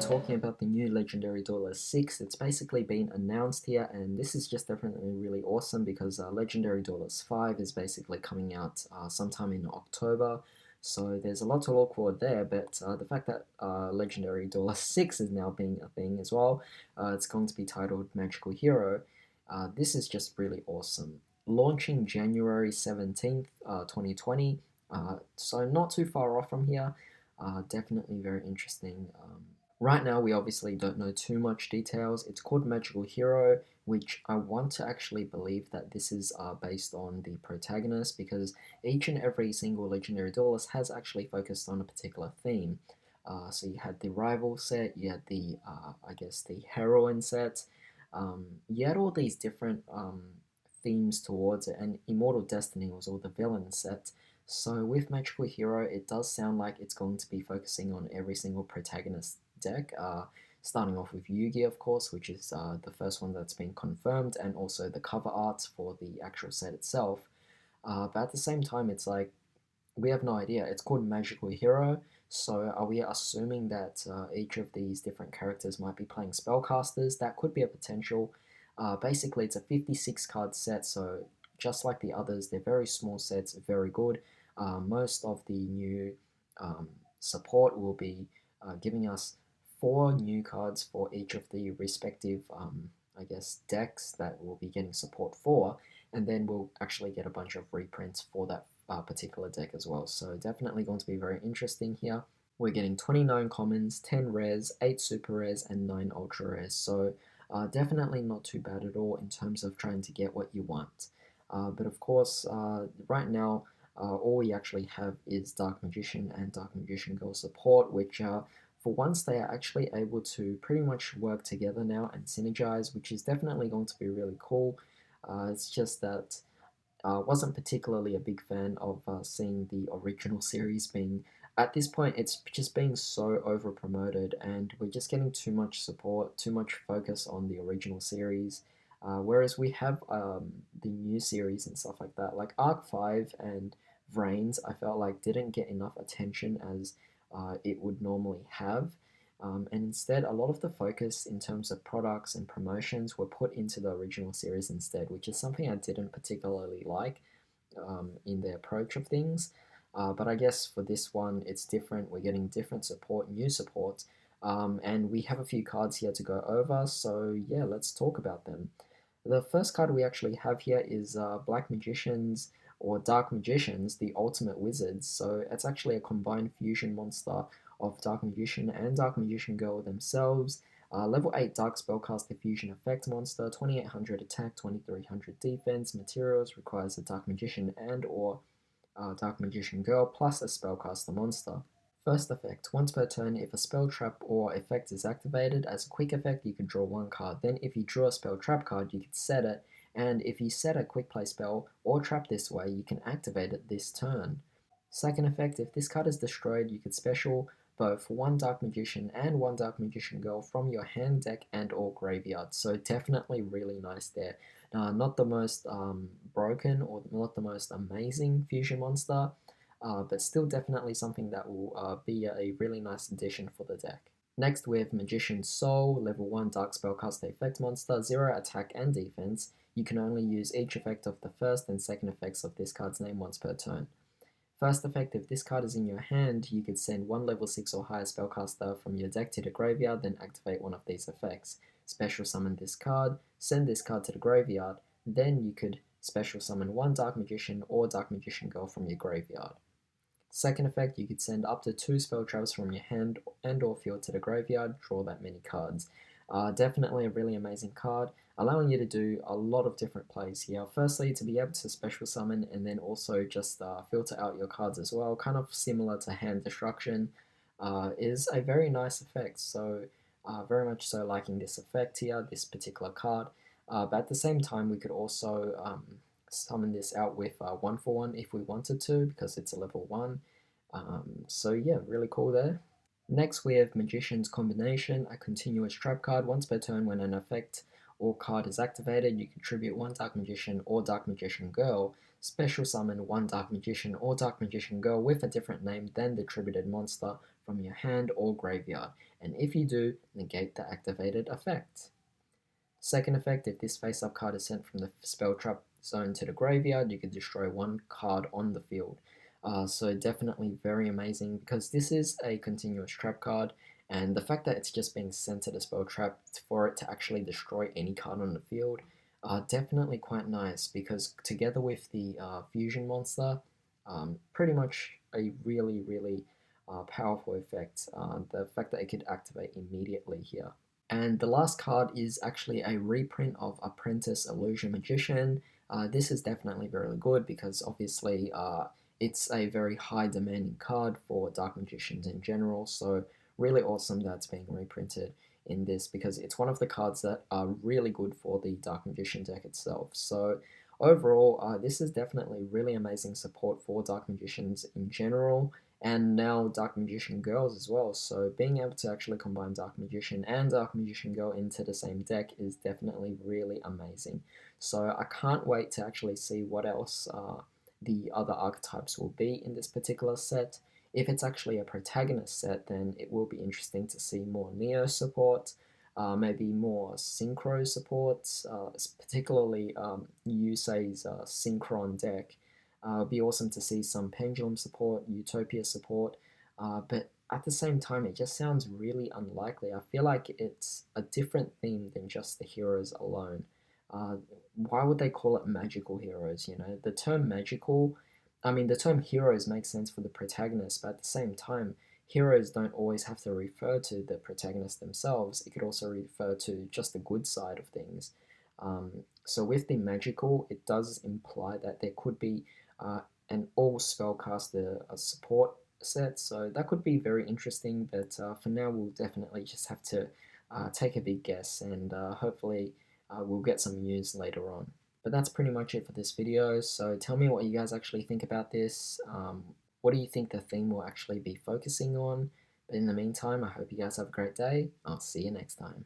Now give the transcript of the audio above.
talking about the new Legendary Duelist 6. It's basically been announced here, and this is just definitely really awesome because Legendary Duelist 5 is basically coming out sometime in October. So there's a lot to look forward there, but the fact that Legendary Duelist 6 is now being a thing as well, it's going to be titled Magical Hero. This is just really awesome. Launching January 17th, 2020, so not too far off from here. Definitely very interesting. Right now, we obviously don't know too much details. It's called Magical Hero, which I want to actually believe that this is based on the protagonist because each and every single Legendary Duelist has actually focused on a particular theme. So you had the rival set, you had the, I guess, the heroine set. You had all these different themes towards it, and Immortal Destiny was all the villain set. So with Magical Hero, it does sound like it's going to be focusing on every single protagonist deck, starting off with Yugioh, of course, which is the first one that's been confirmed, and also the cover art for the actual set itself. But at the same time, it's like, we have no idea. It's called Magical Hero, so are we assuming that each of these different characters might be playing spellcasters? That could be a potential. Basically, it's a 56 card set, so just like the others, they're very small sets, very good. Most of the new support will be giving us 4 new cards for each of the respective, I guess, decks that we'll be getting support for, and then we'll actually get a bunch of reprints for that particular deck as well. So definitely going to be very interesting here. We're getting 29 commons, 10 rares, 8 super rares, and 9 ultra rares. So definitely not too bad at all in terms of trying to get what you want. But of course, right now, all we actually have is Dark Magician and Dark Magician Girl support, which for once they are actually able to pretty much work together now and synergize, which is definitely going to be really cool. It's just that I wasn't particularly a big fan of seeing the original series being, at this point, it's just being so over promoted, and we're just getting too much support, too much focus on the original series. Whereas we have the new series and stuff like that, like Arc 5 and Vrains, I felt like didn't get enough attention as it would normally have. And instead, a lot of the focus in terms of products and promotions were put into the original series instead, which is something I didn't particularly like in the approach of things. But I guess for this one, it's different. We're getting different support, new support, and we have a few cards here to go over. So yeah, let's talk about them. The first card we actually have here is Black Magicians or Dark Magicians, the Ultimate Wizards. So it's actually a combined fusion monster of Dark Magician and Dark Magician Girl themselves. Level 8 Dark Spellcaster Fusion Effect monster, 2800 attack, 2300 defense. Materials requires a Dark Magician and or Dark Magician Girl plus a Spellcaster monster. First effect, once per turn, if a spell, trap, or effect is activated, as a quick effect, you can draw 1 card. Then if you draw a spell trap card, you can set it, and if you set a quick play spell or trap this way, you can activate it this turn. Second effect, if this card is destroyed, you can special both 1 Dark Magician and 1 Dark Magician Girl from your hand, deck, and or graveyard. So definitely really nice there. Not the most broken or not the most amazing fusion monster, but still definitely something that will be a really nice addition for the deck. Next we have Magician's Soul, level 1 Dark Spellcaster effect monster, 0 attack and defense. You can only use each effect of the first and second effects of this card's name once per turn. First effect, if this card is in your hand, you could send 1 level 6 or higher spellcaster from your deck to the graveyard, then activate one of these effects. Special summon this card, send this card to the graveyard, then you could special summon 1 Dark Magician or Dark Magician Girl from your graveyard. Second effect, you could send up to 2 spell traps from your hand and or field to the graveyard, draw that many cards. Definitely a really amazing card, allowing you to do a lot of different plays here. Firstly, to be able to special summon and then also just filter out your cards as well, kind of similar to hand destruction, is a very nice effect. So very much so liking this effect here, this particular card. But at the same time, we could also summon this out with 1 for 1 if we wanted to, because it's a level 1. So yeah, really cool there. Next we have Magician's Combination, a continuous trap card. Once per turn when an effect or card is activated, you contribute 1 Dark Magician or Dark Magician Girl, special summon 1 Dark Magician or Dark Magician Girl with a different name than the attributed monster from your hand or graveyard, and if you do, negate the activated effect. Second effect, if this face-up card is sent from the spell trap zone to the graveyard, you can destroy one card on the field. So definitely very amazing because this is a continuous trap card, and the fact that it's just being sent to the spell trap for it to actually destroy any card on the field, definitely quite nice because together with the fusion monster, pretty much a really powerful effect. The fact that it could activate immediately here. And the last card is actually a reprint of Apprentice Illusion Magician. This is definitely very good because obviously it's a very high demanding card for Dark Magicians in general, so really awesome that it's being reprinted in this because it's one of the cards that are really good for the Dark Magician deck itself. So overall, this is definitely really amazing support for Dark Magicians in general, and now Dark Magician Girls as well. So being able to actually combine Dark Magician and Dark Magician Girl into the same deck is definitely really amazing. So I can't wait to actually see what else the other archetypes will be in this particular set. If it's actually a protagonist set, then it will be interesting to see more Neo support, maybe more Synchro support, particularly Yusei's Synchron deck. It'd be awesome to see some Pendulum support, Utopia support, but at the same time, it just sounds really unlikely. I feel like it's a different theme than just the heroes alone. Uh, why would they call it magical heroes? You know, the term magical, I mean, the term heroes makes sense for the protagonist, but at the same time, heroes don't always have to refer to the protagonist themselves. It could also refer to just the good side of things. So with the magical, it does imply that there could be uh, an all spellcaster support set, so that could be very interesting, but for now we'll definitely just have to take a big guess, and hopefully we'll get some news later on. But that's pretty much it for this video, so tell me what you guys actually think about this. What do you think the theme will actually be focusing on? But in the meantime, I hope you guys have a great day. I'll see you next time.